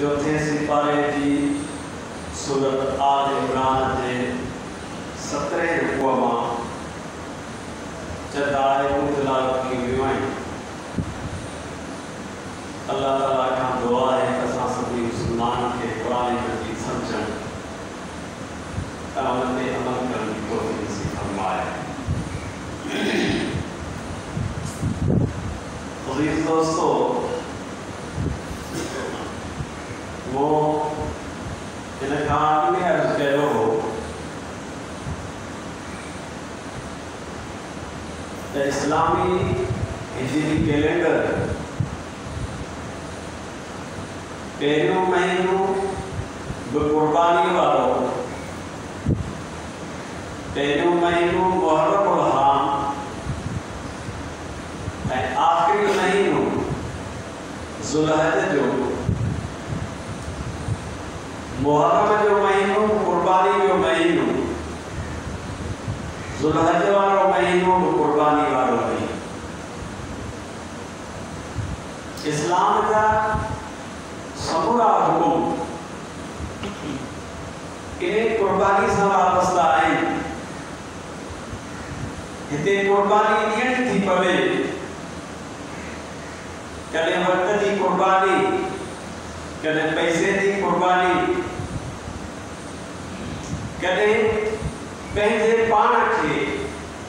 चौथे सिपारे की सूरत आल इमरान के 17 रुकूअ मां चदाए मुतलाक की विवाएं अल्लाह ताला का दुआ है असां सभी मुसलमान के कुरान मजीद समझण उन ते अमल करण की तौफीक नसीब फरमाए। अज़ीज़ दोस्तों, वो इन खां अॻु अर्ज़ु कयो हो त इस्लामी हिजरी कैलेंडर पहिरियों महीनो बि क़ुर्बानी वारो, पहिरियों महीनो मुहर्रमुल हाम ऐं आख़िरी महीनो ज़ुल्हज जो, मुहर्रम जो महीनो क़ुर्बानी जो महीनो, ज़ुल्हज वारो महीनो बि क़ुर्बानी वारो महीनो। इस्लाम जा समूरा हुकुम इन क़ुर्बानी से वाबस्ता आहिनि। हिते क़ुर्बानी ॾियणी थी पवे, कॾहिं वक़्त जी क़ुर्बानी, कॾहिं पैसे जी क़ुर्बानी, कॾहिं पंहिंजे पाण खे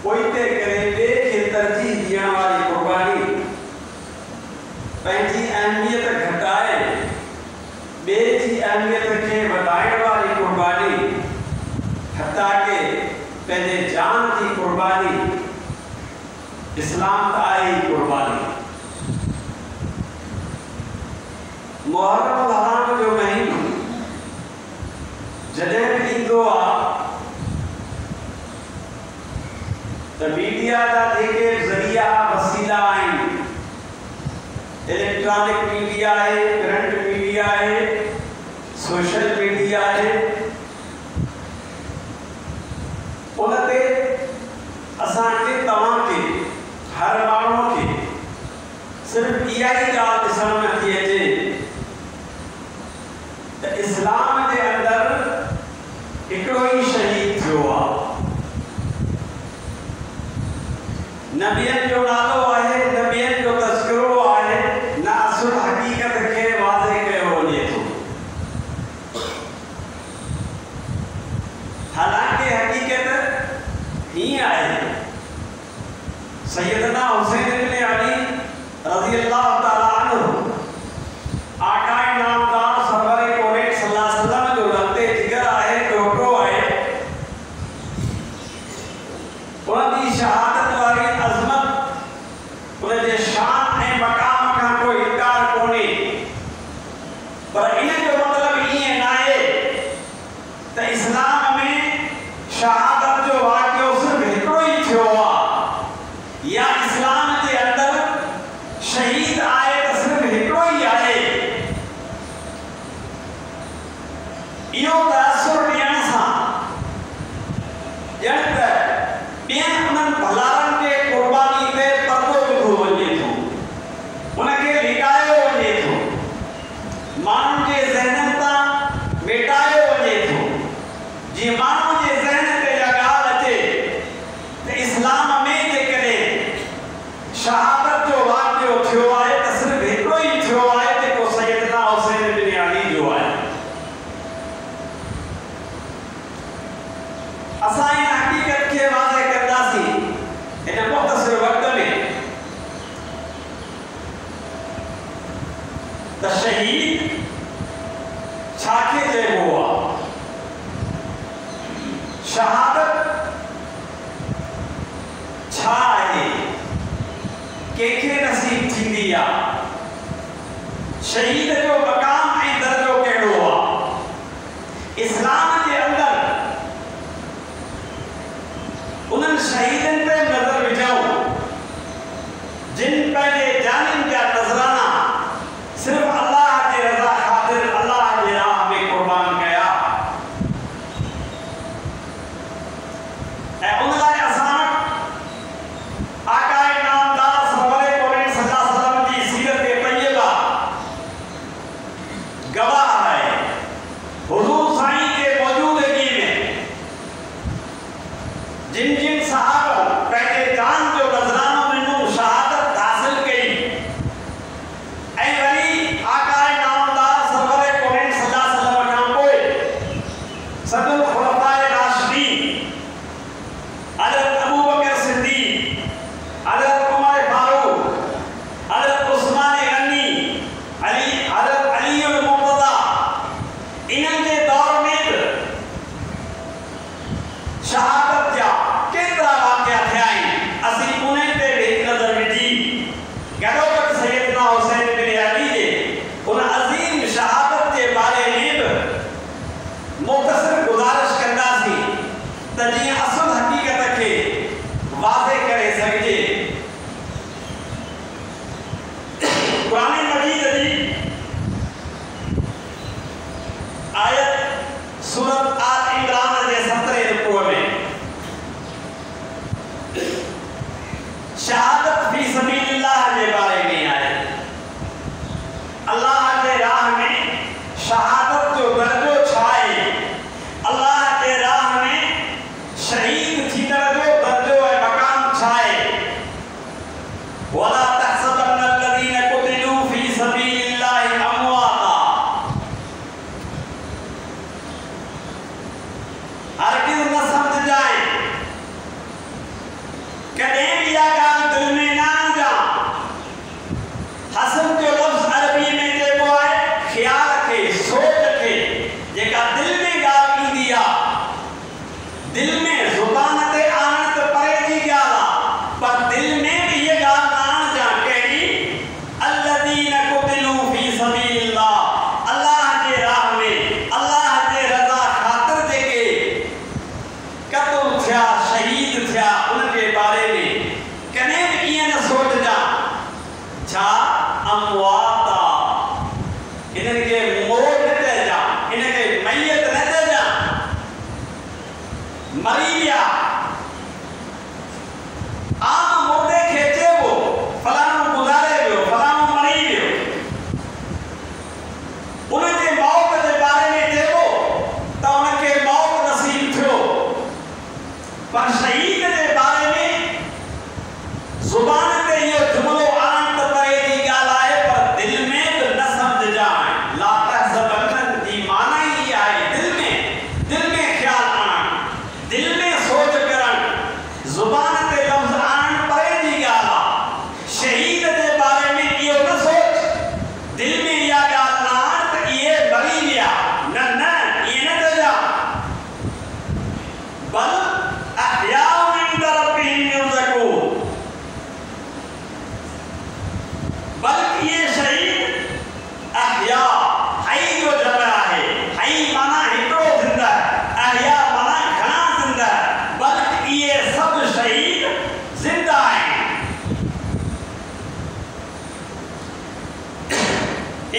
पोइते करे ॿिए खे तरजीह ॾियण वारी क़ुर्बानी, पंहिंजी अहमियत घटाए ॿिए जी अहमियत खे वधाइण वारी क़ुर्बानी, हता के पंहिंजे जान जी क़ुर्बानी, इस्लाम त आहे ई क़ुर्बानी। मुहर्रम हराम जो महीनो जॾहिं बि ईंदो आहे त मीडिया जा जेके ज़रिया वसीला आहिनि, इलेक्ट्रॉनिक मीडिया है, प्रिंट मीडिया है, सोशल मीडिया है, उन ते असांखे तव्हांखे हर माण्हूअ खे सिर्फ़ इहा ई ॻाल्हि ॾिसण में थी अचे त इस्लाम जे अंदरि हिकिड़ो ई शहीद थियो आहे। नबियनि जो नालो आहे, नबियनि जो तज़किरो आहे, न असुल हक़ीक़त खे वाज़े कयो वञे थो। हालांकि हक़ीक़त हीअं आहे, सैयदना हुसैन इब्न अली रज़ियल्लाहु ताला अन्हु आकाए नामदार सरवरे कोरेट सल्लल्लाहु अलैहि वसल्लम जो रते जिगर आहे, ॾोटो आहे। उनजी शहादत वारी अज़मत, उनजे शान ऐं मक़ाम खां कोई इनकार कोन्हे, पर इन जो मतिलबु ईअं न आहे त इस्लाम में शहादत जो वाक़ियो सिर्फ़ हिकिड़ो ई थियो आहे, या इस्लाम जे अंदरि शहीद आहे त सिर्फ़ हिकिड़ो ई आहे। इहो तअसुर ॾियण सां ॼण त ॿियनि उन्हनि भलारनि जे क़ुर्बानी ते पर्दो विधो वञे थो, उनखे लिकायो वञे थो, माण्हुनि जे ज़हननि तां मेटायो वञे थो। जीअं माण्हुनि जे ज़हन ते इहा ॻाल्हि अचे त इस्लाम में जेकॾहिं शहादत जो वाक़ियो थियो आहे त सिर्फ़ हिकिड़ो ई थियो आहे, जेको सैयदना हुसैन इब्न अली जो आहे। असां इन हक़ीक़त खे वाज़े कंदासीं इन मुख़्तसिर वक़्त में त शहीद छाखे चइबो आहे, शहादत छा आहे, कंहिंखे नसीब थींदी आहे, शहीद जो मक़ाम ऐं दर्जो कहिड़ो आहे। इस्लाम जे अंदरि उन्हनि शहीदनि ते नज़र विझूं जिन पंहिंजे जानिन जा नज़राना सिर्फ़ अल्लाह जे रज़ा ख़ातिर अल्लाह जे राह में क़ुर्बान कया, ऐं उन लाइ असां आकाए नामदार सरवरे कोरेट सल्लल्लाहु अलैहि वसल्लम जी सीरत तैयबा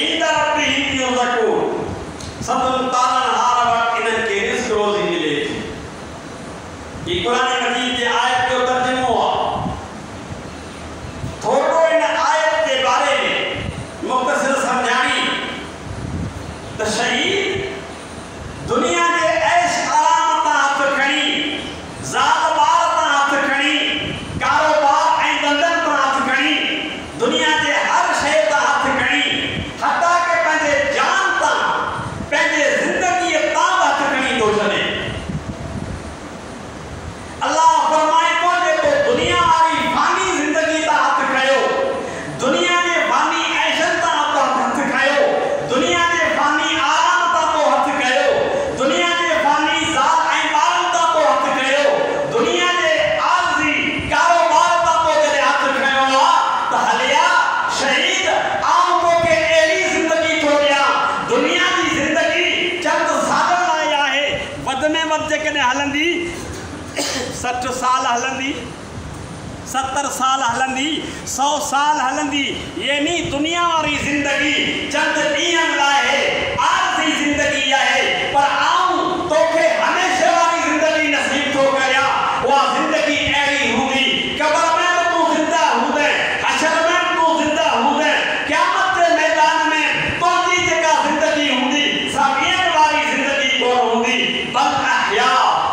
इंद रब्बिहिम युरज़क़ून सतुल तालनहार वक्त इन्हनि खे रिज़्क़ रोज़ी मिले थी। ये कुरान मजीद जे आयत जो तर्जुमो आहे। थोड़ो इन आयत के बारे में मुख़्तसर समझाणी त शहीद दुनिया के ऐश आराम तां हथ खणी, ज़ात बार तां हथ खणी, कारोबार ऐं धंधनि तां हथ खणी, दुनिया के हर शइ तां हथ खणी, हता के पंहिंजे जान तां, पंहिंजे ज़िंदगीअ तां हथ खणी थो छॾे। अल्लाह फरमाए थो जेको दुनिया वारी फानी ज़िंदगी तां हथ खयो, दुनिया जे फानी ऐशनि तां हथ खयो, दुनिया जे फानी आराम तां तो हथ कयो, दुनिया जे फानी ज़ात ऐं ॿारनि तां तो हथ कयो, दुनिया जे आरज़ी कारोबार तां तो जॾहिं हथ खयो आहे त हलिया शहीद आऊं तोखे अहिड़ी ज़िंदगी थो ॾियां। दुनिया जी ज़िंदगी चंद सालनि लाइ आहे, वधि में वधि जेकॾहिं हलंदी 60 साल हलंदी, 70 साल हलंदी, 100 साल हलंदी। यानी दुनिया वारी ज़िंदगी चंद ॾींहंनि लाइ आहे, आरज़ी ज़िंदगी आहे। पर आऊं तोखे हमेशह वारी ज़िंदगी नसीब थो करियां। उहा ज़िंदगी अहिड़ी हूंदी, क़ब्र में बि तूं ज़िंदा हूंदे, हशर में बि तूं ज़िंदा हूंदे, क़यामत जे मैदान में तुंहिंजी जेका ज़िंदगी हूंदी सा ॿियनि वारी ज़िंदगी कोन हूंदी। बल अहया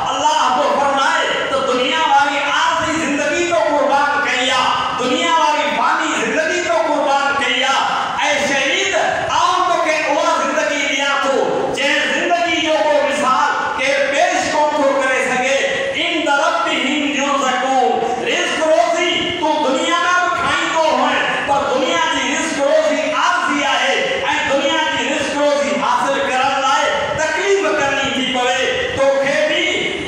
अल्लाह तो फरमाए त दुनिया वारी आरज़ी ज़िंदगी तो कुर्बान कई आहे, दुनिया वारी फानी ज़िंदगी तो कुर्बान कई आहे। ऐं शहीद आऊं तोखे उहा ज़िंदगी ॾियां थो जंहिं ज़िंदगी जो को मिसाल केरु पेश कोन थो करे सघे। इंद रब्बिहिम युरज़क़ून रिज़्क़ रोज़ी तूं दुनिया में बि खाईंदो हुए, पर दुनिया जी रिज़्क़ रोज़ी आरज़ी आहे ऐं दुनिया जी रिज़्क़ रोज़ी हासिल करण लाइ तकलीफ़ करणी थी पवे। तोखे बि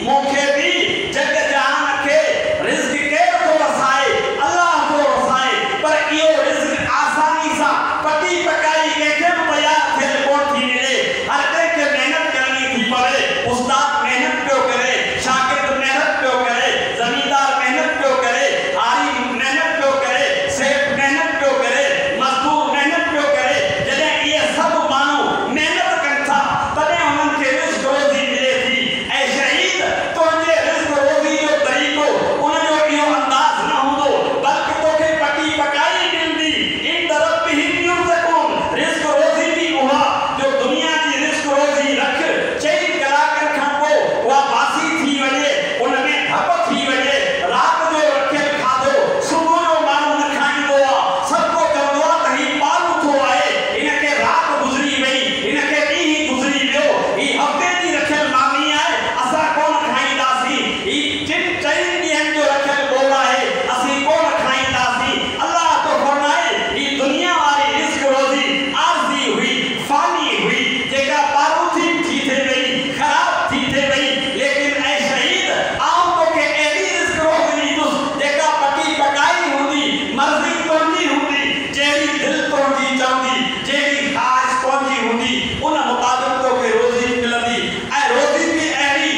मूंखे बि जग जहान खे रिज़्क़ केरु थो रसाए? अल्लाह थो रसाए। पर इहो रिज़्क़ आसानी सां पटी पकाई कंहिंखे बि तयारु थियल कोन थी मिले। हर कंहिंखे महिनत करणी थी पवे। उस्ताद महिनत पियो करे, शागिर्द महिनत पियो करे, ज़मींदार महिनत पियो करे, हारी महिनत पियो करे, सेठ महिनत पियो करे, मज़दूर महिनत पियो करे। जॾहिं इहे सभु माण्हू महिनत कनि था तॾहिं हुननि खे रिज़्क़ रोज़ी मिले थी। ऐं शहीद तुंहिंजे रिज़्क़ रोज़ी जो तरीक़ो उनजो इहो अंदाज़ न हूंदो, बल्कि तोखे पटी पकाई मिलंदी। इंद रब्बिहिम युरज़क़ून रिज़्क़ रोज़ी बि उहा जो दुनिया जी रिज़्क़ रोज़ी रख, 4 कलाकनि खां पोइ उहा बासी थी वञे, उनमें धप थी वञे। रात जो रखियल खाधो सुबुह जो माण्हू न खाईंदो आहे। सभु चवंदो आहे त हीउ पालूथो आहे, हिनखे राति गुज़री वई, हिनखे ॾींहुं गुज़री वियो, हीउ हफ़्ते जी रखियल मानी आहे, असां कोन खाईंदासीं। हीउ 4 ॾींहंनि जो रखियल ॿोड़ आहे, असीं कोन खाईंदासीं। अल्लाह तो फरमाए हीउ दुनिया वारी रिज़्क़ रोज़ी आरज़ी हुई, फानी हुई, जेका पारूथी थी थे वई, ख़राब थी थे वई। लेकिन ऐं शहीद आऊं तोखे अहिड़ी रिज़्क़ रोज़ी ॾींदुसि जेका पटी पकाई हूंदी, मर्ज़ी तुंहिंजी हूंदी, जहिड़ी दिलि तुंहिंजी चवंदी, जहिड़ी ख़्वाहिश तुंहिंजी हूंदी, उन मुताबिक़ तोखे रोज़ी मिलंदी। ऐं रोज़ी बि अहिड़ी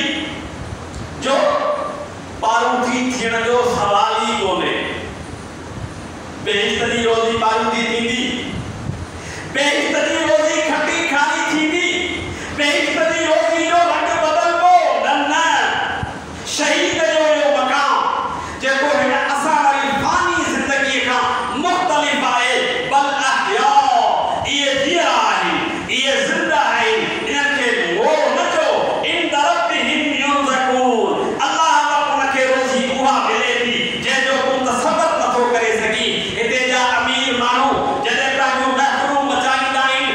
जो पारूथी थियण जो सवाल ई कोन्हे। बेहिश्त जी रोज़ी पारूथी थींदी, बेहिश्त जी रोज़ी खटी खारी थींदी, बेहिश्त जी रोज़ी जो रंग बदलबो न। शहीद जो इहो मक़ाम जेको हिन असां वारी फानी ज़िंदगीअ खां मुख़्तलिफ़ आहे। बल अहया इहे जीअरा आहिनि, इहे ज़िंदा आहिनि, इन्हनि खे मोह न चओ। इंद रब्बिहिम युरज़क़ून अल्लाह वटि उनखे रोज़ी उहा मिले थी जंहिंजो तूं तसव्वुर नथो करे सघीं। हिते जा अमीर माण्हू जॾहिं पंहिंजूं महफ़िलूं मचाईंदा आहिनि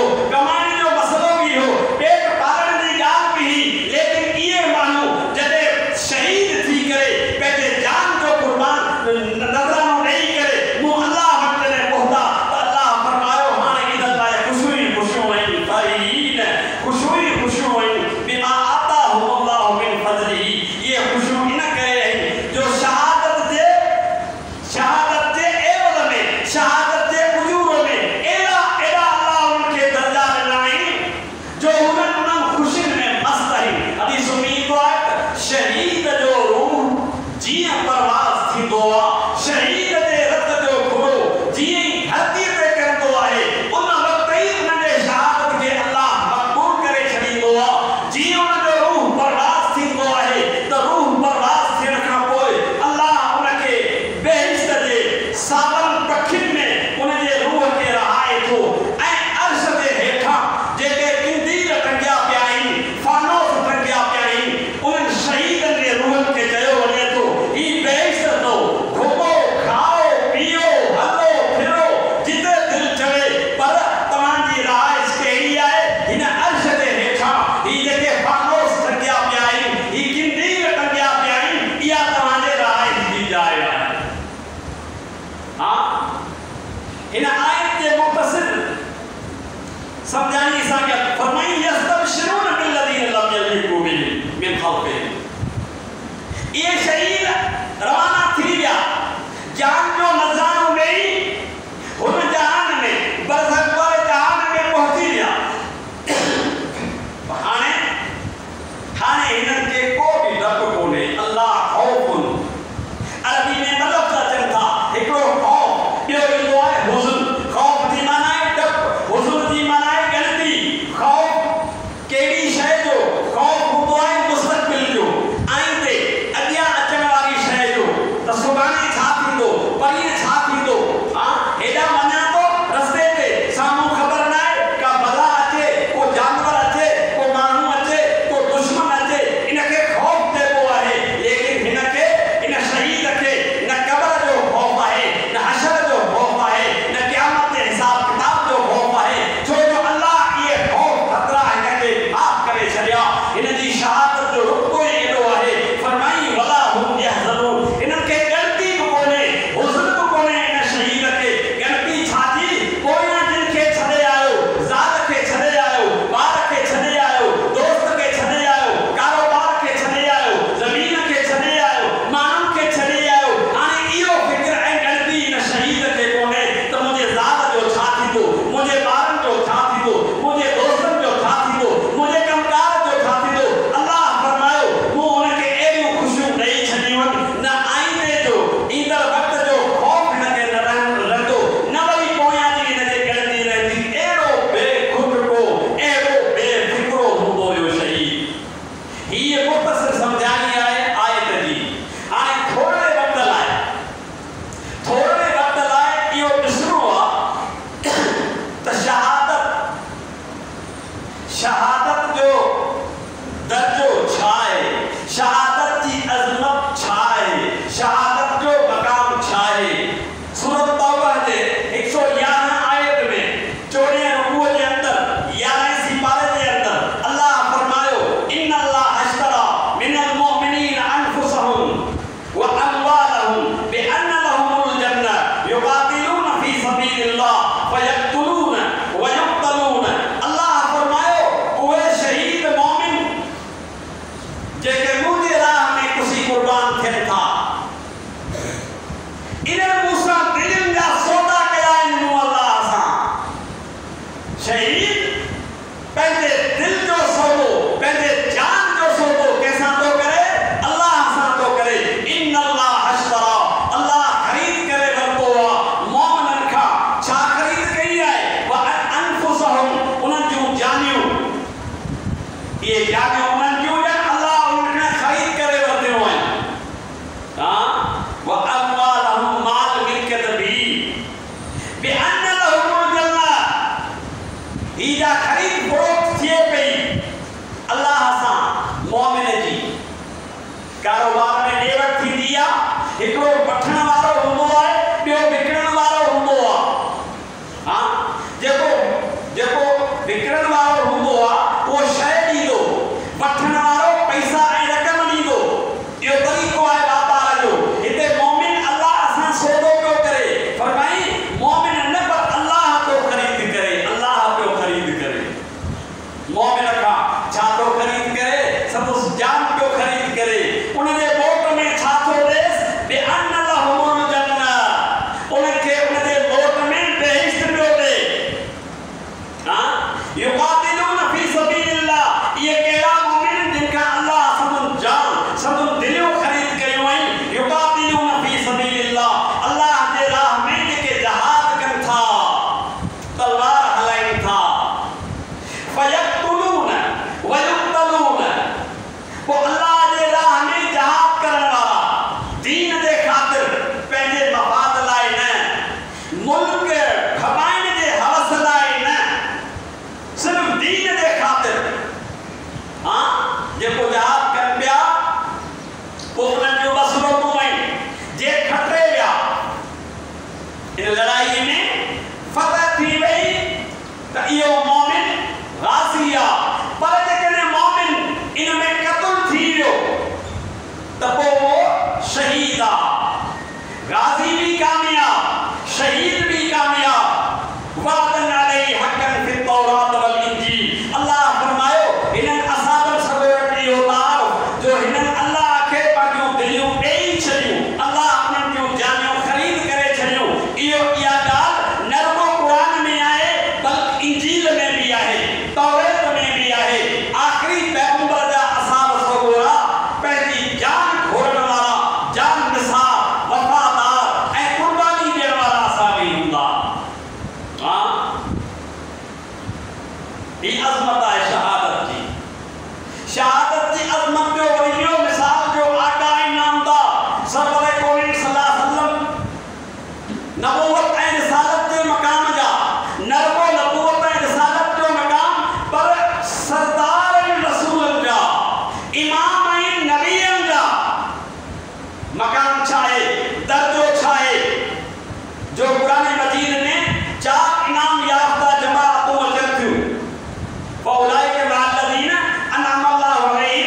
हो, कमाइण जो मसलो भी हो, पेट पालण जी ॻाल्हि बि ही, लेकिन इहे माण्हू जॾहिं शहीद थी करे पंहिंजे जान जो कुर्बान नज़रानो ॾेई करे मूं अल्लाह वटि जॾहिं पहुता त अल्लाह फरमायो हाणे इन्हनि लाइ ख़ुशियूं ई ख़ुशियूं आहिनि, फ़रीहीन ख़ुशियूं ई ख़ुशियूं आहिनि बिमा आताहुमुल्लाहु मिन फज़लिही। इहे ख़ुशियूं इन करे आहिनि जो शहादत जे एवज़ में, शहादत जे उजूर में एॾा अल्लाह उनखे दर्जा ॾिना आहिनि जो उन्हनि ख़ुशियुनि में मस्त आहिनि। हदीस में ईंदो आहे त शहीद जो रूह जीअं परवाज़ थींदो आहे, शहीद जे रत जो घुरो जीअं ई धरती ते किरंदो आहे, उन वक़्त ई उन जे शहादत खे अल्लाह मक़बूल करे छॾींदो आहे। जीअं उन जो रूह परवाज़ थींदो आहे त रूह परवाज़ थियण खां पोइ अल्लाह उनखे बेहिश्त जे सावनि पखियुनि में उन जे रूह खे रहाए थो ऐं अर्श जे हेठां जेके किंदील टंगिया पिया आहिनि, फानोस टंगिया पिया आहिनि, उन्हनि शहीदनि जे रूहनि खे चयो वञे थो ही बेहिश्त थो, घुमो खाओ पियो हलो फिरो जिते दिलि चढ़े, पर तव्हांजी रहाइश कहिड़ी आहे? हिन अर्श जे हेठां ही जेके फानोस टंगिया पिया आहिनि, ही किंदील टंगिया पिया आहिनि, इहा तव्हांजे रहाइश जी जाइ आहे। इन आयत के मुफ़स्सिर समझानी असांखे फरमाई यस्तबशिरून बिल्लज़ीन लम यल्हिक़ू बिहिम मिन ख़ल्क़िहिम। ये शहीद रवाना थी विया, जान जो नज़रानो ॾेई हुन जहान में बरज़ख वारे जहान में पहुची विया। हाणे हिननि खे को बि डपु कोन्हे, अल्लाह ख़ौफ़ुन अरबी में ॿ लफ़्ज़ अचनि था, हिकिड़ो ख़ौफ़, ॿियो ईंदो आहे हुज़्न। ख़ौफ़ जी माना आहे डपु, हुज़्न जी माना आहे ॻणती। ख़ौफ़ कहिड़ी शइ जो? ख़ौफ़ हूंदो आहे मुस्तक़बिल जो, आईंदे अॻियां अचण वारी शइ जो, त सुभाणे छा थींदो, परीहं छा थींदो। हेॾा वञा थो रस्ते ते साम्हूं ख़बर न आहे का बला अचे, को जानवर अचे, को माण्हू अचे, को दुश्मन अचे, इनखे ख़ौफ़ चइबो आहे। लेकिन हिनखे, इन शहीद खे न क़ब्र जो ख़ौफ़ आहे, न हशर जो ख़ौफ़ आहे, न क़यामत जे हिसाब किताब जो ख़ौफ़ आहे, छो जो अल्लाह इहे ख़ौफ़ ख़तरा हिनखे माफ़ करे छॾिया। हिन जी शहादत जो रुतबो ई एॾो आहे, फरमाई वला हुम यहज़नून। हिननि खे ॻणती बि कोन्हे, हुज़्न बि कोन्हे इन शहीद खे। ॻणती छा जी? पोयां जिन खे छॾे आयो, ज़ाल खे छॾे आयो, ॿार खे छॾे आयो, दोस्त खे छॾे आयो, कारोबार खे छॾे आयो, ज़मीन खे छॾे आयो, माण्हुनि खे छॾे आयो। हाणे इहो फ़िक्र ऐं ॻणती इन शहीद खे कोन्हे त मुंहिंजे ज़ाल जो छा थींदो, मुंहिंजे ॿारनि जो छा थींदो, मुंहिंजे दोस्तनि जो छा थींदो, मुंहिंजे कमकार जो छा थींदो। अल्लाह फरमायो मूं उनखे अहिड़ियूं ख़ुशियूं ॾेई छॾियूं आहिनि, न आईंदे जो ईंदड़ वक़्त जो ख़ौफ़ हिनखे न रहंदो, न वरी पोयां जी हिनखे ॻणती रहंदी। अहिड़ो बेख़ुद को, अहिड़ो बेफ़िक्रो हूंदो हुयो शहीद। हीअ मुख़्तसर सम्झाणी आहे आयत जी। हाणे थोरे वक़्त लाइ इहो ॾिसणो आहे त शहादत जो दर्जो छा आहे, शहादत जी अज़मत छा आहे, शहादत जो मक़ाम छा आहे। सूरत तौबा जे 111 आयत में 14 रुकू जे अंदर 11 सिपारे जे अंदर अल्लाह फरमायो इन्नल्लाह अश्तरा मिनल मुअमिनीन अनफुसहुम व अमवालहुम बिअन्न लहुमुल जन्नह युक़ातिलून फी सबीलिल्लाह फयक़्तुलून व युक़्तलून। अल्लाह फरमायो उहे शहीद मोमिन जेके मुंहिंजे राह में कुशी कुर्बान थियनि था, इन्हनि मूंसां दिलनि जा सौदा कया आहिनि। मूं अल्लाह सां शहीद पंहिंजे दिल जो सौदो, पंहिंजे जान जो सौदो कंहिंसां थो करे? अल्लाह सां थो करे। इन्नल्लाह अश्तरा, अल्लाह ख़रीद करे वरितो आहे मोमिननि खां। छा ख़रीद कई आहे? व अनफुसहुम, उन्हनि जूं जानियूं। इहे जानियूं उन्हनि जूं आहिनि, अल्लाह उन्हनि खां ख़रीद करे वरितियूं आहिनि। व अमवालहुम, माल मिल्कियत बि बिअन्न लहुमुल जन्नह। ही जा ख़रीद फ़रोख्त थिए पई अल्लाह सां मोमिन जी। कारोबार में ॾे वठि थींदी आहे, हिकिड़ो वठण वारो हूंदो आहे, ॿियो विकिणण वारो हूंदो आहे। जेको विकिरण वारो हूंदो आहे उहो शइ ॾींदो, वठण वारो पैसा ऐं रक़म ॾींदो। इहो तरीक़ो आहे वापार जो। हिते मोमिन अल्लाह सां सौदो पियो करे, फरमाई मोमिन न पर अल्लाह पियो ख़रीद करे, अल्लाह पियो ख़रीद करे। मोमिन खां छा पियो ख़रीद करे? संदसि जान पियो ख़रीद करे। उनजे ॿोट में छा थो ॾेसि? बेअन्न लहुमुल जन्नत, उनखे उनजे ॿोट में बेहिश्त पियो ॾे। युक़ातिलून फी सबीलिल्लाह, इहे कहिड़ा मोमिन जिन खां अल्लाह संदसि जान संदसि दिलियूं ख़रीद कयूं आहिनि। युक़ातिलून फी सबीलिल्लाह, अल्लाह जे राह में जेके जहाद कनि था, तलवार हलाइनि था। फयक़्तुलून वयुक़्तलून, पोइ अल्लाह जे राह में जहाद करण वारा दीन जे ख़ातिर, पंहिंजे मफ़ाद लाइ न, मुल्क खपाइण जे हवस लाइ न, सिर्फ़ दीन जे ख़ातिर जेको जहाद कनि पिया, पोइ उन्हनि जूं मसरूफ़ूं आहिनि। जे खटे विया, इन लड़ाई में फतह थी वई त इहो मोमिन गाज़ी आहे। पर जेकॾहिं मोमिन इन में क़त्ल थी वियो त पोइ उहो शहीद आहे। गाज़ी भी कामयाब, शहीद भी कामयाब। वादन अलैहि हक़्क़न फी तौरात वल इंजील, अल्लाह फरमायो हिननि असां सभु वटि इहो तार जो हिननि अल्लाह खे पंहिंजूं दिलियूं ॾेई छॾियूं, अल्लाह उन्हनि जूं जानियूं ख़रीद करे छॾियूं। इहा ॻाल्हि नरमो क़ुरान में आहे, बल्कि इंजील में बि आहे, तौरात में बि आहे। आख़िरी पैगंबर जा असाब सगोरा पंहिंजी जान घोरण वारा, जान निसार, वफ़ादार ऐं क़ुर्बानी ॾियण वारा असाबी हूंदा। ही अज़मत आहे शहादत जी। शहादत जी अज़मत जो वरी ॿियो मिसाल जो आका ऐं नामदार सरवर कौन सल्लल्लाहु अलैहि वसल्लम नबूवत ऐं रिसालत जे मक़ाम जा, नरमो नबूवत ऐं रिसालत जो मक़ाम, पर सरदार ऐं रसूलनि जा, इमाम ऐं नबीअनि जा मक़ाम छा आहे, दर्जो छा आहे, जो क़ुरान मजीद में 4 इनाम याफ़्ता जमाअतूं अचनि थियूं। फउलाइका मअल्लज़ीना अनअम अल्लाहु अलैहिम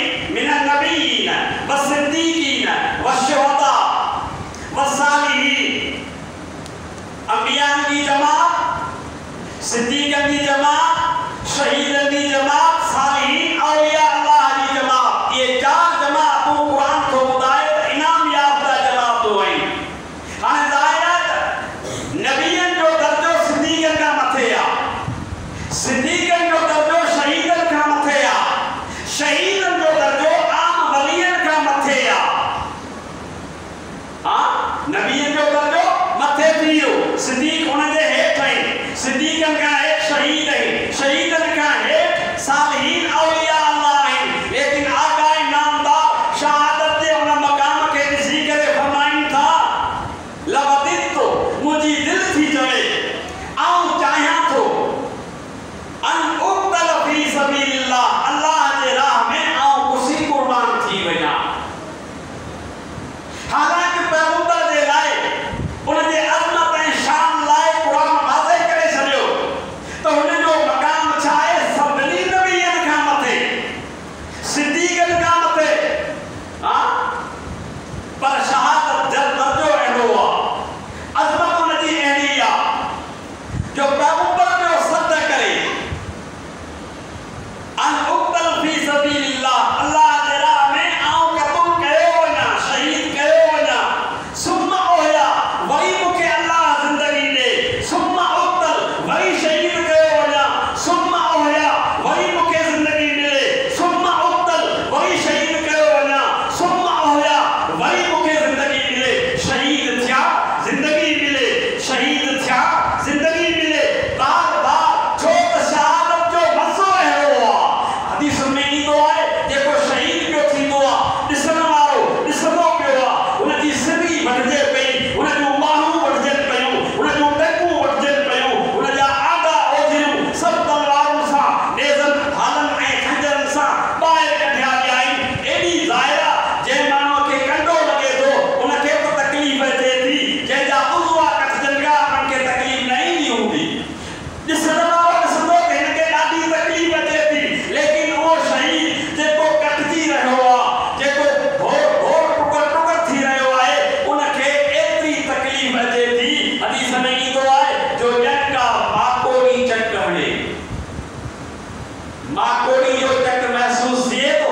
मां कोड़ी जो तक महसूस थिए तो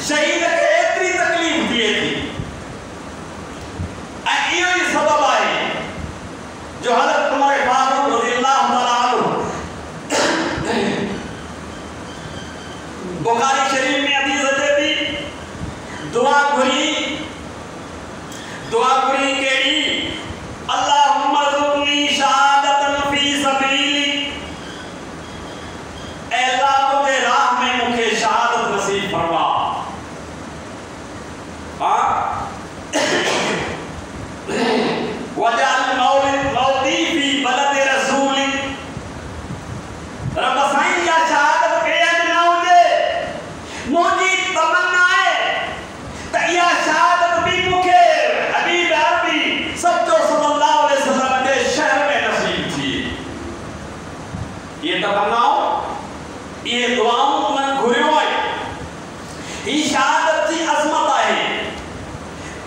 शहीद के एतरी तकलीफ थिए थी इहो ही सबब है जो हज़रत उमर फारूक रज़ियल्लाहु तआला अन्हु बुखारी शरीफ में हदीस अचे थी दुआ घुरी केड़ी अल्लाहुम्मा ज़ुक़नी शहादतन फी सबीली ऐ अल्लाह तुझे राह में मुझे शहादत नसीब फरमा वजअल मौती फी बलद रसूली रब साईं या शहादत के अज न हुजे मुझी तमन्ना है त इहा शहादत भी मुझे हबीब अरबी सच्चो सल्लल्लाहु अलैहि वसल्लम के शहर में नसीब थी ये तमन्नाओं ये दुआओं मन घुरियो है ही शहादत की अजमत है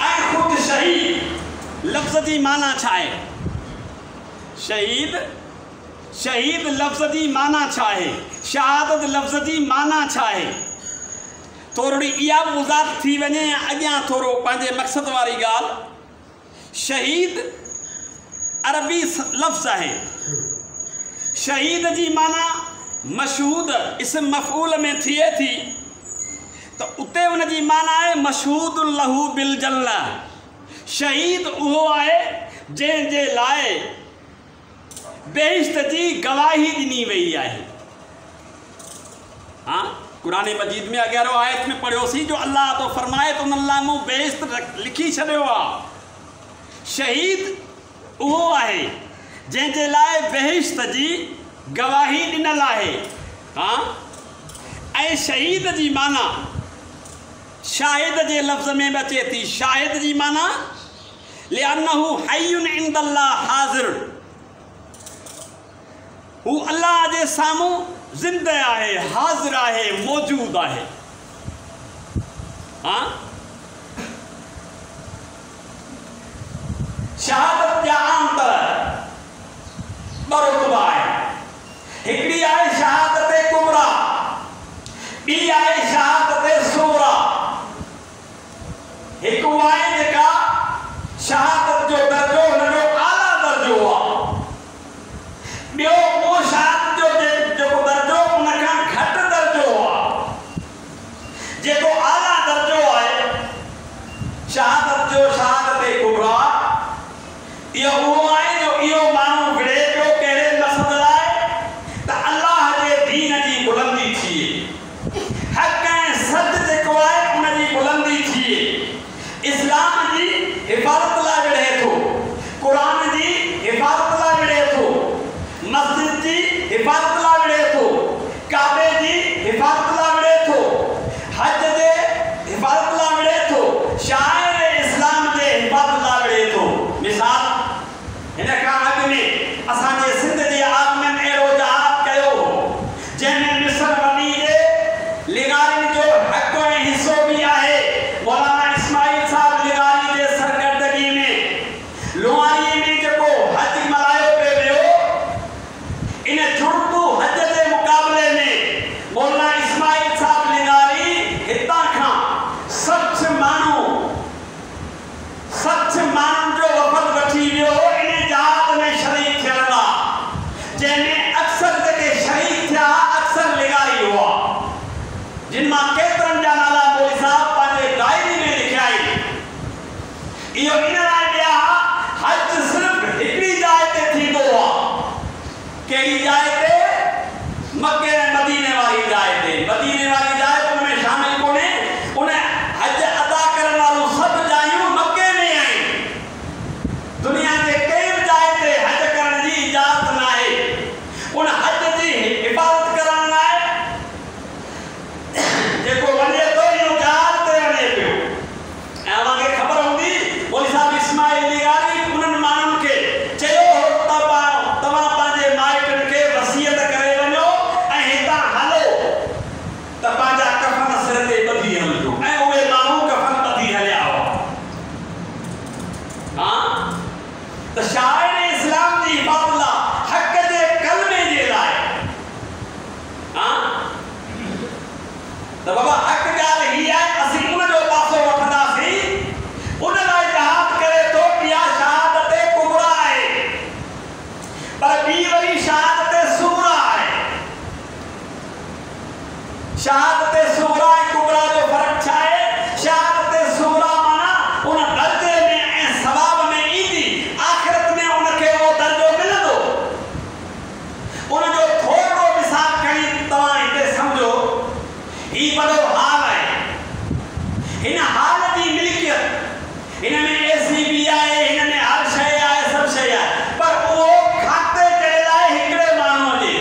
ऐ खुद शहीद लफ्ज़ जी माना छा है शहीद लफ्ज़ जी माना छा है शहादत लफ्ज़ जी माना छा है थोड़ी इहा मुज़ात थी वञे अॻियां थोरो पंहिंजे मक़सद वारी ॻाल्हि शहीद अरबी लफ्ज़ है शहीद जी माना मशहूद इस्म मफ़ऊल में थिए थी तो उते उन जी माना है मशहूद लहू बिल जन्ना शहीद उहो आहे जंहिंजे लाइ बेहिश्त जी गवाही ॾिनी वई आहे हाँ कुरान मजीद में 11 आयत में पढ़ियोसीं जो अल्लाह तो फरमाए तो अल्लाह मूं बेहिश्त लिखी छॾियो आहे शहीद उहो आहे जंहिंजे लाइ बेहिश्त जी गवाही ॾिनल आहे हाँ ऐं शहीद जी माना शाहिद जे लफ़्ज़ में बि अचे थी शाहिद जी माना लिअन्नहु हय्युन इंदल्लाह हाज़िर हू अल्लाह जे साम्हूं ज़िंदह आहे हाज़िर आहे मौजूद आहे हाँ शहादत जा अंतर ॿ रुतबा आहे हिकिड़ी आहे शहादत कुबरा ॿी आहे शहादत सूरा एक आहे जेका शहादत जो दर्जो हुनजो आला दर्जो आहे ॿियो उहो शहादत जो जेको दर्जो उनखां घटि दर्जो आहे जेको आला दर्जो आहे शहादत जो शहादत कुबरा इहो उहो आहे जो इहो माण्हू विड़े पियो कहिड़े मक़सद लाइ त अल्लाह जे दीन जी बुलंदी थिए हक़ ऐं सच जेको आहे उन जी बुलंदी थिए इस्लाम जी हिफ़ाज़त लाइ विड़े थो कुरान जी हिफ़ाज़त लाइ विड़े थो मस्जिद जी हिफ़ाज़त लाइ विड़े थो काबे जी हिफ़ाज़त लाइ विड़े थो हज जे हिफ़ाज़त लाइ विड़े थो शाइर इस्लाम जे हिफ़ाज़त लाइ विड़े थो मिसाल हिन खां अॻु में असांजे सिंध जे आगमन अहिड़ो जहाद कयो हो जंहिंमें मिस्र वॾी जे लिगारिन जो हक़ ऐं हिसो बि आहे मौलाना इस्माइल साहब लिगारी जे सरकर्दगी में लुहारी में जेको हज मल्हायो पियो वियो इन जुड़तू हज जे मुक़ाबले में मौलाना इस्माइल साहब लिगारी हितां खां 60 माण्हुनि जो वफ़द वठी वियो इन जहाद में शरीक थियण लाइ जंहिंमें अक्सर जेके शरीक थिया अक्सर लिगारी हुआ जिन मां केतिरनि जा नाला मौलवी साहब पंहिंजे डायरी में लिखिया आहिनि इहो इन लाइ ॾिया हज सिर्फ़ु हिकिड़ी जाइ ते थींदो आहे कहिड़ी जाइ ते मके ऐं मदीने वारी जाइ ते मदीने वारी जाइ उन में शामिल कोन्हे उन हज अदा करण वारियूं सभु जायूं मके में आहिनि दुनिया जे कंहिं बि जाइ ते हज करण जी इजाज़त न आहे उन हज जी हिफ़ाज़त करण लाइ जेको वञे थो इहो जहाज ते वञे पियो ऐं अव्हांखे ख़बर हूंदी मौलवी साहब तो बाबा हक गाल ही है असी उन जो पासो वठंदासी उन लाइ जहाद करे तो पिया शहादत कुबरा है पर बी वरी शहादत सुगरा है। शहादत सुगरा ऐं कुबरा जो फर्क छा है? शहादत सुगरा माना उन दर्जे में ऐं सवाब में ईंदी, आखिरत में उनखे वो दर्जो मिलंदो। उन जो थोरो मिसाल खणी तव्हां हिते सम्झो, ही वॾो हाल आहे, हिन हाल जी मिल्कियत हिन में एसी भी आहे, हिन में हर शइ आहे, सभु शइ आहे, पर उहो खाते चढ़ियल आहे हिकिड़े माण्हूअ जे,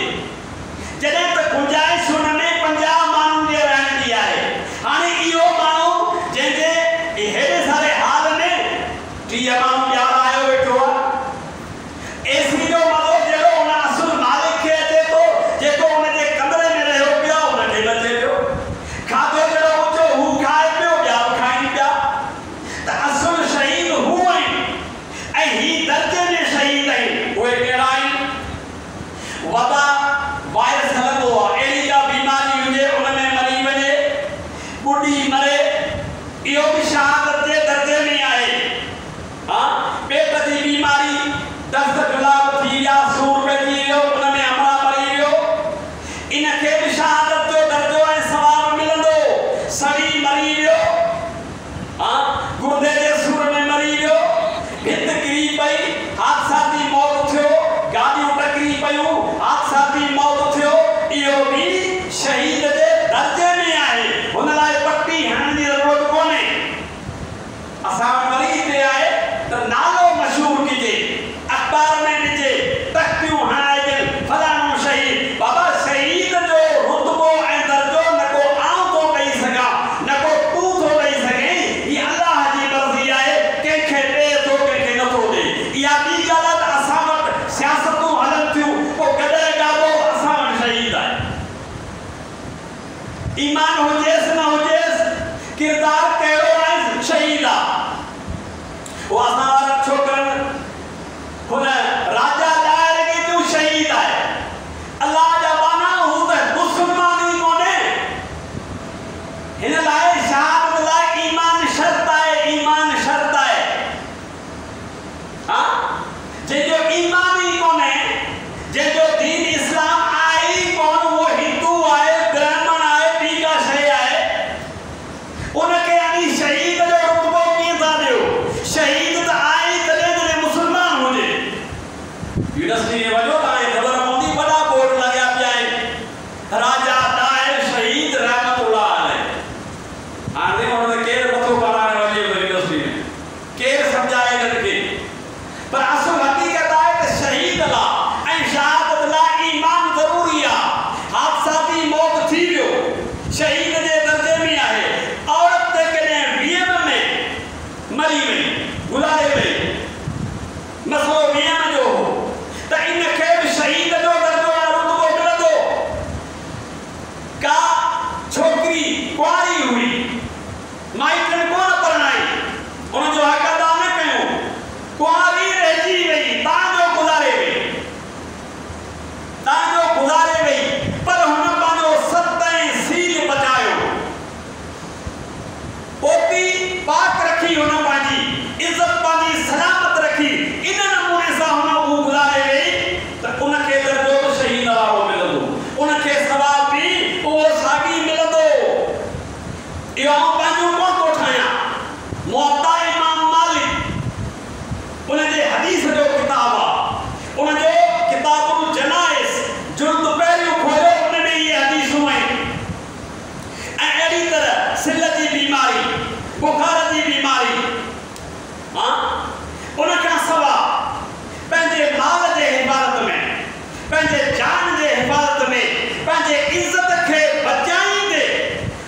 जॾहिं त गुंजाइश हुन में 50 माण्हुनि जे रहण जी आहे। हाणे इहो माण्हू जंहिंजे हेॾे सारे हाल में 30 माण्हू ॿियारा आयो वेठो आहे, एसी जो मज़ो जहिड़ो उन असुल मालिक खे अचे थो, जेको उनजे कमरे में रहियो पियो उनखे बि अचे पियो, खाधो जहिड़ो ऊचो हू खाए पियो, ॿिया बि खाइनि पिया। त असुल शहीद हू आहिनि ऐं ही दर्जे में शहीद आहिनि। उहे कहिड़ा आहिनि? वबा वायरस हलंदो आहे, अहिड़ी का बीमारी हुजे उन में मरी वञे, ॿुॾी मरे, इहो बि शहादत जे दर्जे में आहे। हा, पेट जी बीमारी, दस्त जुलाब थी विया, सूर पइजी वियो, उन में हमला मरी वियो, इनखे बि शहादत जो दर्जो ऐं सवाब मिलंदो। सड़ी मरी वियो, हा, गुर्दे जे सूर में मरी वियो, भित किरी पई, हादसाती मौत थियो, गाॾियूं टकरी पयूं, हादसाती मौत थियो, इहो बि शहीद जे दर्जे में आहे। हुन लाइ पट्टी हणण जी ज़रूरत कोन्हे। असां वटि वरी हिते आहे त नालो मशहूर किजे, अख़बार में ॾिजे, तख्तियूं हणाइजनि, फलाणो शहीद। बाबा शहीद जो रुतबो ऐं दर्जो न को आऊं थो ॾेई सघां, न को तूं थो ॾेई सघीं, हीअ अलाह जी मर्ज़ी आहे, कंहिंखे ॾे थो कंहिंखे नथो ॾे। इहा ॿी ॻाल्हि आहे त असां वटि सियासतूं हलनि थियूं, पोइ कॾहिं ॻाल्हो असां वटि शहीद आहे। ईमान हुजेसि न हुजेसि, किरदारु कहिड़ो आहे, शहीद आहे। उहो असां वारा छोकिरनि हुन राजा ॾाहिर खे तूं शहीद आहे, अलाह जा बाना हू त मुस्लमान ई कोन्हे। हिन लाइ शहादत लाइ ईमान शर्त आहे, ईमान शर्त आहे। हा, जंहिंजो ईमान ई कोन्हे, जंहिंजो दीन इस्लाम आहे ई कोन, उहो हिंदू आहे, ब्राह्मण आहे, ॿी का शइ आहे, उनखे यानी शहीद जो रुतबो कीअं था ॾियो? शहीद त आहे ई तॾहिं जॾहिं मुस्लमान हुजे। यूनिवर्सिटी में वञो तव्हांखे ख़बर पवंदी, वॾा बोर्ड लॻिया पिया आहिनि, राजा ॾाहिर शहीद रहमतुल्लाह अलैह। हाणे हुन ते केरु मथो पाराइण वञे यूनिवर्सिटी में, केरु सम्झाए हिननि खे? पर असुल हक़ीक़त आहे त शहीद लाइ ऐं शहादत लाइ ईमान ज़रूरी आहे। हादसाती मौत थी वियो, शहीद जे दर्जे में आहे। औरत कॾहिं वियम में मरी वई, गुज़ारे वई, मसलो वियम जो हो, त इनखे बि शहीद जो दर्जो ऐं रुतबो मिलंदो। का छोकिरी कुंवारी हुई, माइटनि कोन परणाई, उनजो हक़ अदा न कयूं, कुंवारी रहिजी वई, तव्हांजो गुज़ारे वई, तव्हांजो गुज़ारे वई, पर हुन पंहिंजो सतें सील बचायो, पोती पाक रखी, हुन पंहिंजी इज़त पंहिंजी सलामत रखी, इन नमूने सां हुन हू गुज़ारे वई, त उनखे दर्जो बि शहीद वारो मिलंदो, उनखे सवाब बि उहो साॻी मिलंदो। इहो आउं पंहिंजो कोन थो ठाहियां, मुअत्ता इमाम मालिक उनजे हदीस जो किताब आहे, उनजो किताबुल जनाइज़ जुल्द पहिरियों खोलियो, उन में इहे हदीसूं आहिनि। ऐं अहिड़ी तरह सिल जी बीमारी, बुखार जी बीमारी, हा, उनखां सवाइ पंहिंजे माल जे हिफ़ाज़त में, पंहिंजे जान जे हिफ़ाज़त में, पंहिंजे इज़त खे बचाईंदे,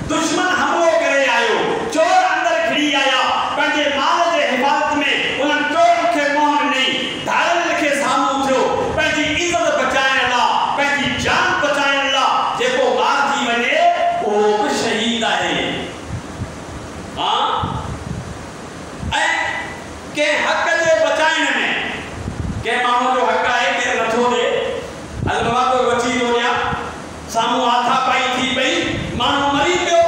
दुश्मन हमलो करे आयो, चोर अंदरि घिड़ी आया, पंहिंजे माल जे हिफ़ाज़त में उन्हनि चोरनि खे मोहन ॾेई, धाड़नि खे साम्हूं थियो, पंहिंजी इज़त बचाइण लाइ, पंहिंजी जान बचाइण लाइ जेको मारिजी वञे उहो बि शहीद आहे। हा, ऐं कंहिं हक़ जे बचाइण में, कंहिं माण्हू जो हक़ आहे, केरु नथो ॾे, हल बाबा कोई वठी थो ॾियां, साम्हूं हाथा पाई थी पई, माण्हू मरी पियो,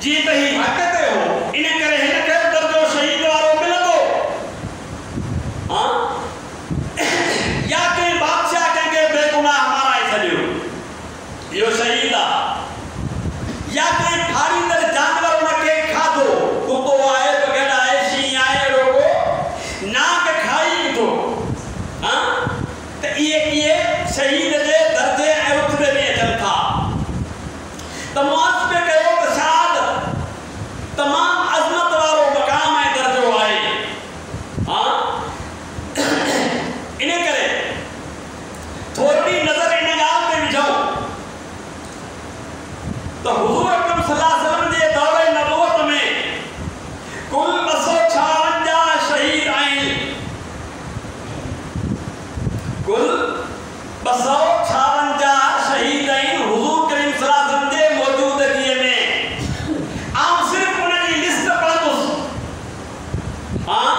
जी त ही हक़ ते हो, इन करे हिन खे दर्जो शहीद वारो मिलंदो। हां या के बादशाह कंहिंखे बेगुनाह माराए छॾियो, इहो शहीद आहे। या कंहिं ठारींदड़ जानवर उनखे खाधो, कुतो आहे, बगड़ आहे, शींहुं आहे, अहिड़ो को नाक खाई ॾिठो, हां त इहे शहीद जे दर्जे ऐं रुतबे में अचनि था। त मुआज़ पे कयो त शाद तमामु अज़मत वारो मक़ाम ऐं दर्जो आहे। हां इन करे थोरी नज़र इन ॻाल्हि ते विझूं त हुज़ूर अकरम सल्लल्लाहु अलैहि वसल्लम जे दौर नबूवत में कुल 256 शहीद आहिनि। कुल 256 शहीद आहिनि हुज़ूर करीम सल्लल्लाहु अलैहि वसल्लम जे मौजूदगीअ में। आउं सिर्फ़ उनजी लिस्ट पढ़ंदुसि। हां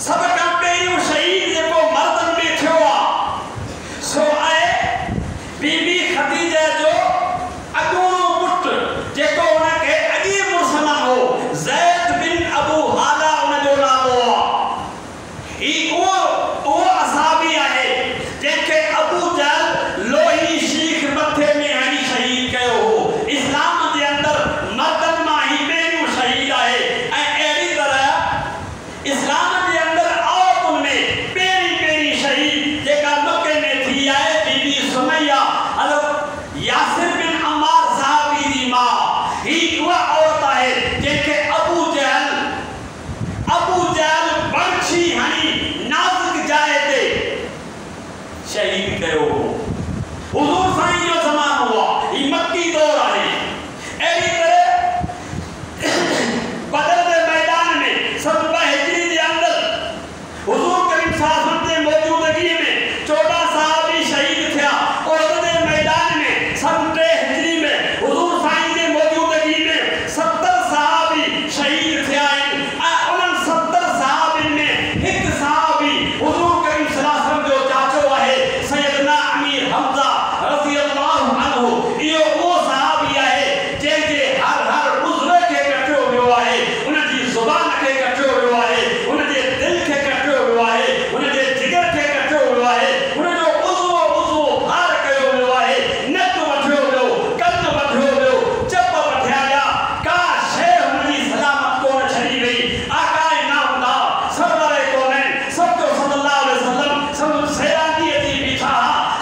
सभ खां पहिरियों शहीद जेको मर्दनि में थियो आहे सो आहे बीबी खदीजा जो अॻूणो पुटु, जेको उनखे अॻी मुड़ुस न हो, ज़ैद बिन अबू हाला उनजो नालो आहे। ही उहो असहाबी आहे जंहिंखे अबू जहल लोही शीख मथे में हणी शहीद कयो हो। इस्लाम जे अंदरि मर्दनि मां ही पहिरियों शहीद आहे। ऐं अहिड़ी तरह इस्लाम जे अंदरि औरतुनि में पहिरीं शहीद जेका मके में थी आहे बीबी सुमैया हज़रत यासिर बिन अम्मार साहबी जी मां। ही उहा औरत आहे जंहिंखे अबू जहल बर्छी हणी नाज़ुक जाइ ते शहीद कयो हो। हुज़ूर साईं जो ज़मानो आहे, ही मक्की दौर आहे। अहिड़ी तरह बदर जे मैदान में 7 हिजरी जे अंदरि हुज़ूर करीम सल्लल्लाहु अलैहि वसल्लम जे मौजूदगीअ में 14 सहाबी शहीद थिया। उहद जे मैदान में 3 हिजरी में हुज़ूर साईं जे मौजूदगी में 70 सहाबी शहीद थिया आहिनि। ऐं उन्हनि 70 सहाबियुनि में हिकु सहाबी हुज़ूर करीम सल्लल्लाहु अलैहि वसल्लम जो चाचो आहे, सैयदना अमीर हमज़ा रज़ी अल्लाहु अन्हु। इहो उहो सहाबी आहे जंहिंजे हर उज़्व खे कटियो वियो आहे, उनजी ज़ुबान खे कटियो वियो आहे, उनजे दिलि खे कटियो वियो आहे, उनजे जिगर खे कटियो वियो आहे, उनजो उज़्व फार कयो वियो आहे, नक वठियो वियो, कन वठियो वियो, चप वठिया विया, का शइ हुनजी सलामत कोन छॾी वई। आकाए नामदार सरवर कोन्हनि सभु सल्लल्लाहु अलैहि वसल्लम सब सैरानीअ जी बीठा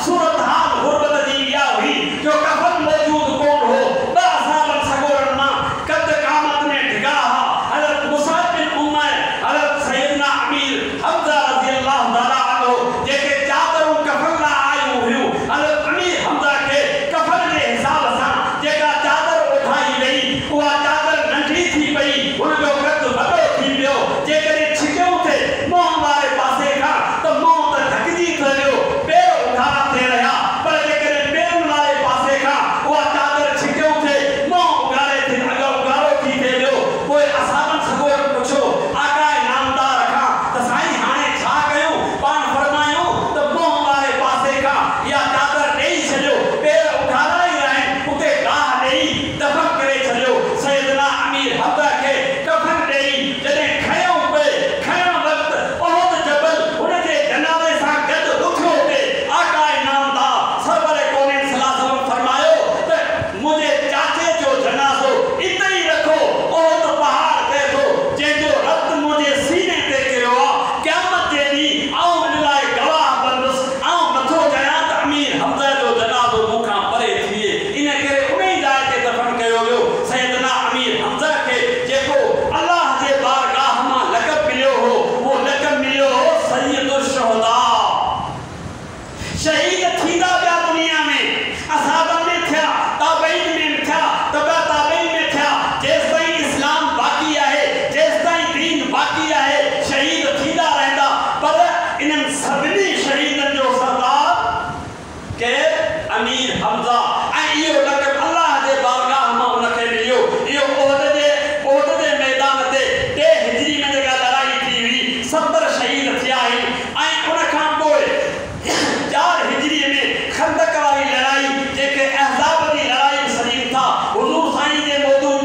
सूरत हाल गुरबत जी इहा हुई जो कफन मौजूद कोन हो। 2 सालनि सगोरनि मां कद क़यामत में ढिघा हा। हज़रत मुसाब बिन उमैर, हज़रत सैयदना अमीर हमज़ा रज़ी अल्लाहु ताला अन्हु जेके चादरूं कफन लाइ आयूं हुयूं, हज़रत अमीर हमज़ा खे कफन जे हिसाब सां जेका चादर उठाई वई उहा चादर नंढी थी पई, हुनजो कद वॾो थी वियो। जेकॾहिं छिकियो थे मुंहं वारे पासे खां त मुंहुं त ढकिजी थो वियो, पेर उघाड़ा थी रहिया। पर जेकॾहिं पेरनि वारे पासे खां उहा चादर छिकियो थे मुंहुं उघाड़ो थी थिए वियो। पोइ असाबनि सगोरनि पुछियो आकाए नामदार खां त साईं हाणे छा कयूं? पाण फरमायूं त मुंहं वारे पासे खां इहा चादर ॾेई छॾियो, पेर उघाड़ा ई आहिनि, उते गाह ॾेई दफ़न करे छॾियो। सैयदना अमीर हमज़ा खे कफन ॾेई जॾहिं खयों खयण वक़्तु उहद जबल उनजे जनाज़े सां गॾु उथियो पिए। आकाए नामदार सरवर कोन्हनि सल्लल्लाहु अलैहि वसल्लम फरमायो त मुंहिंजे चाचे जो जनाज़ो इते ई रखो। उहद पहाड़ ते थो जंहिंजो रत मुंहिंजे सीने ते किरियो आहे। क़यामत जे ॾींहुं आउं इन लाइ गवाह बंदुसि, आउं नथो चाहियां त अमीर हमज़ा जो जनाज़ो मूंखां परे थिए। इन करे उन ई जाइ ते दफ़न कयो वियो। सैयदना अमीर हमज़ा खे जेको अल्लाह जे बारगाह मां लक़ब मिलियो हो, उहो लक़ब मिलियो हो सय्यदुश शुहदा। शहीद थींदा विया दुनिया में, असहाबनि में थिया, ताबईन में थिया, तबा ताबईन में थिया। जेसिताईं इस्लाम बाक़ी आहे, जेसिताईं दीन बाक़ी आहे, शहीद थींदा रहंदा। पर इन्हनि सभिनी शहीदनि जो सरदार केरु? अमीर हमज़ा। ऐं इहो लक़ब अल्लाह जे बारगाह मां उनखे मिलियो। इहो उहद जे मैदान ते 3 हिजरी में जेका लड़ाई थी हुई 70 शहीद थिया आहिनि। ऐं उन खां पोइ 4 हिजरी में खंदक वारी लड़ाई जेके अहज़ाब जी लड़ाई सलीम था हुज़ूर साईं जे मौजूद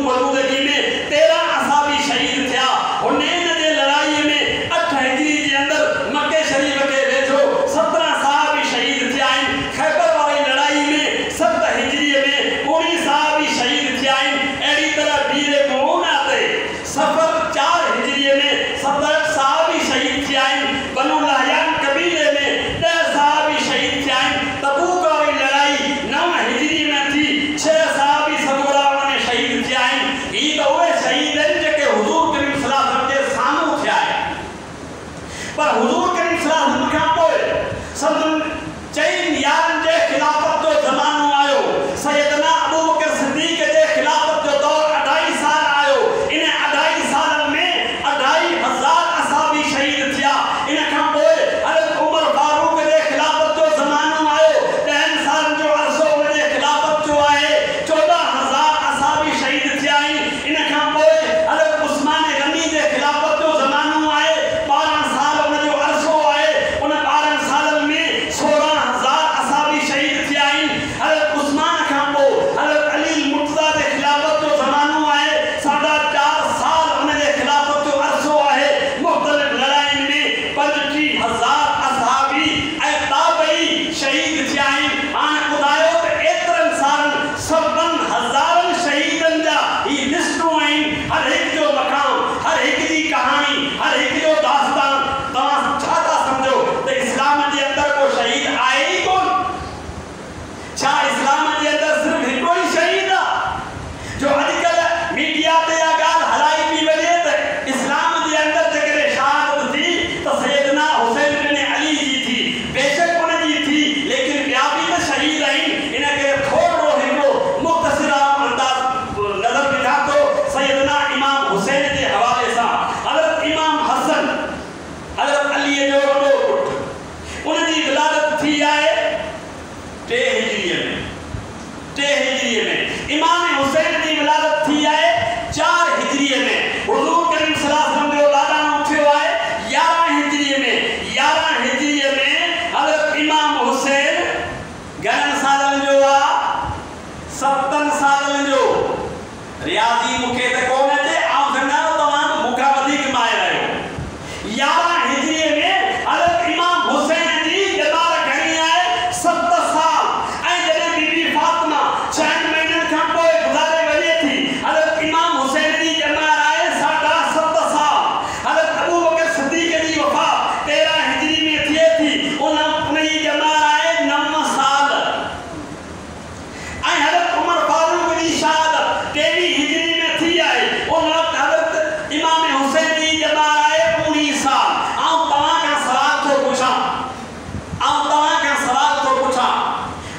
3 हिजरी में। इमाम हुसैन जी विलादत थी आहे 4 हिजरी में। हुजूर करीम सल्लल्लाहु अलैहि वसल्लम जो लाडानो थियो आहे 11 हिजरी में। 11 हिजरी में हज़रत इमाम हुसैन घणनि सालनि जो आहे? 70 सालनि जो। रियाज़ी मूंखे त कोन अचे, आउं सम्झां तव्हां मूंखां वधीक माहिर आहियो। 11 हिजरी में हज़रत इमाम हुसैन जी जमाल घणी आहे? 7 साल। ऐं जॾहिं बीबी फातिमा 6 महीननि खां पोइ गुज़ारे वञे थी, हज़रत इमाम हुसैन जी जमाल आहे 7.5 साल। हज़रत अबू बकर सिद्दीक़ जी वफ़ात 13 हिजरी में थिए थी, उन जी जमाल आहे 9 साल। ऐं हज़रत उमर फारूक जी शहादत 23 हिजरी में थी आहे, उन वक़्तु हज़रत इमाम हुसैन जी जमाल आहे 19 साल। आउं तव्हां खां सवाल थो पुछां,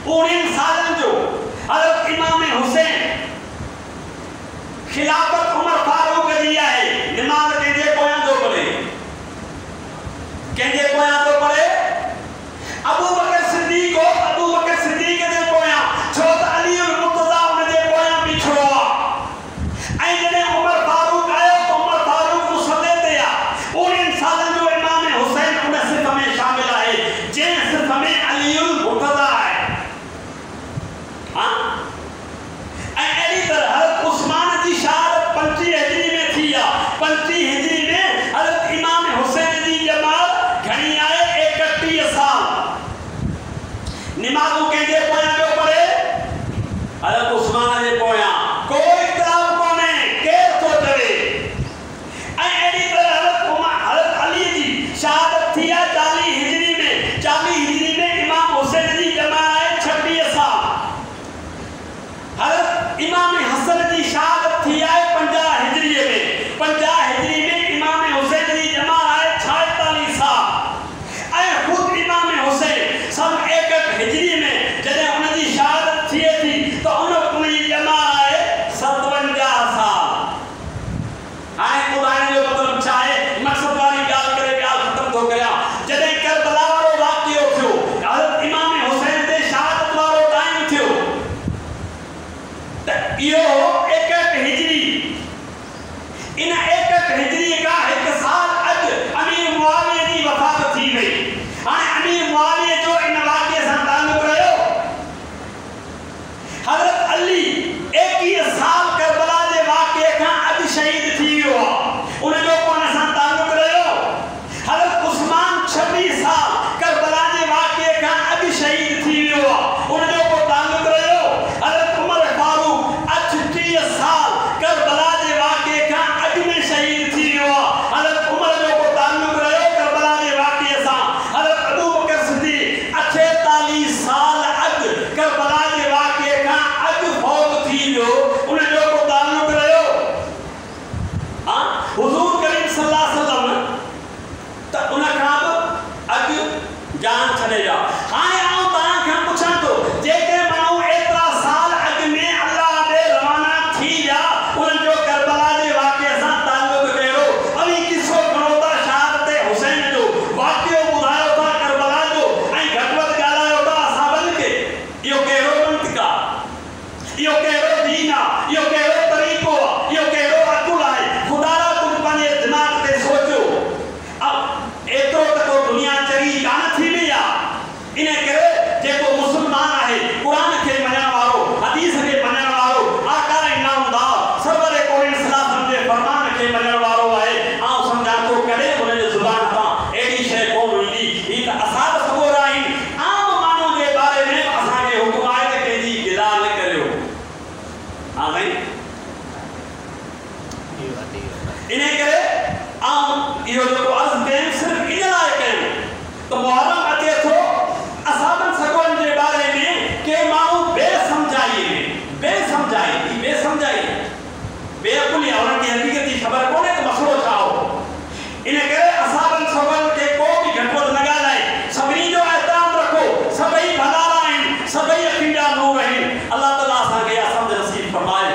19 सालनि जो हज़रत इमाम हुसैन खिलाफत उमर फारूक जी आहे। निमाज़ कंहिंजे पोयां थो पढ़े? कंहिंजे पोयां थो पढ़े? अबू बकर सिद्दीक़ जे पोयां, छो त अली उल मुर्तज़ा उन जे पोयां बीठो आहे। ऐं जॾहिं उमर फारूक आयो त उमर फारूक मुसले ते आहे। 19 सालनि जो इमाम हुसैन उन सिफ़ में शामिल आहे जंहिं सिफ़ में अली उल मुर्तज़ा आहे। ऐं अहिड़ी तरह हज़रत उस्मान जी शहादत 25 हिजरी में थी आहे। 25 हिजरी में हज़रत इमाम हुसैन जी जमात घणी आहे? 31 साल। निमाज़ूं कंहिंजे पोयां पियो पढ़े? हज़रत उस्मान जे पोयां। कोई इख़्तिलाफ़ कोन्हे, केरु थो चवे। ऐं अहिड़ी तरह हज़रत अली जी शहादत थी आहे 40 हिजरी में। 40 हिजरी में इमाम हुसैन जी जमात आहे 26 साल। हज़रत इमाम हसन जी शहादत थी आहे 50 हिजरी में। 50 हिजरी में इमाम हुसैन जी जमात आहे 46 साल। ऐं ख़ुद इमाम हुसैन सन 61 हिजरी में जॾहिं उन जी शहादत थिए थी त उन जी जमात आहे 57 साल। हाणे ॿुधाइण जो मतिलबु छा आहे? मक़सद वारी ॻाल्हि करे ॻाल्हि ख़तमु थो करियां। जॾहिं करबला वारो वाक़ियो थियो, हज़रत इमाम हुसैन जे शहादत वारो टाइम थियो त इहो 61 हिजरी। इन 61 हिजरी खां 1 साल अॻु अमीर मुआविया जी वफ़ात थी वई। हाणे अमीर मुआविया जो इन वाक़िए सां ताल्लुक़ रहियो। हज़रत अली 21 साल करबला जे वाक़िए खां अॻु शहीद थी वियो आहे, उन जो को हुन सां ताल्लुक़ रहियो। हज़रत उस्मान 26 साल करबला जे वाक़िए खां अॻु शहीद थी वियो आहे, उन जो को ताल्लुक़ रहियो। हज़रत उमर फारूक 38 साल करबला जे वाक़िए खां अॻु में शहीद थी वियो आहे, हज़रत उमर जो को ताल्लुक़ रहियो करबला जे वाक़िए सां। हज़रत अबू बकर सिद्दीक़ 48 साल अॻु करबला जे वाक़िए खां अॻु फौत थी वियो, उन जो को ताल्लुक़ रहियो। हुज़ूर करीम सल्लल्लाहु अलैहि वसल्लम त उन खां बि अॻु जान छॾे विया। हाणे आउं तव्हां खां पुछां थो, जेके माण्हू एतिरा साल अॻु में अल्लाह ॾे रवाना थी विया, उन्हनि जो करबला जे वाक़िए सां ताल्लुक़ कहिड़ो? अवी किसो खणो था शहादत हुसैन जो, वाक़ियो ॿुधायो था करबला जो, ऐं घटि वधि ॻाल्हायो था असाबनि खे। इहो कहिड़ो मंतिक़ आहे? इहो कहिड़ो दीन आहे? इहो कहिड़ो तरीक़ो आहे? इहो कहिड़ो अकुल आहे? ख़ुदा रा कुझु पंहिंजे दिमाग़ ते सोचियो। एतिरो त को दुनिया चरी कान थी वई आहे। इन करे जेको मुस्लमान आहे, क़ुरान खे मञण वारो, हदीस खे मञण वारो, आका इनामदार सरवर कोइन सल्लल्लाहु अलैहि वसल्लम जे फरमान खे मञण वारो आहे। आउं सम्झां थो कॾहिं हुन जे ज़ुबान तां अहिड़ी शइ कोन ईंदी। ही त असाब सगोर आहिनि। आम माण्हू जे बारे में असांखे हुकुम आहे त कंहिंजी गिला न करियो। हा साईं, इन करे आउं इहो जेको अर्ज़ु कयमि सिर्फ़ु इन लाइ कयमि त मुहर्रम अचे थो। असाबनि सगोरनि जे बारे में के माण्हू बेसमझाई बेअकुली आहे, उन्हनि खे हक़ीक़त जी ख़बर कोन्हे त मसइलो छा हो। इन करे असाबनि सगोरनि खे को बि घटि वधि न ॻाल्हाए, सभिनी जो एहतराम रखो। सभई भला आहिनि, सभई अखियुनि जा नूर आहिनि। अलाह ताला असांखे इहा सम्झ नसीब फरमाए।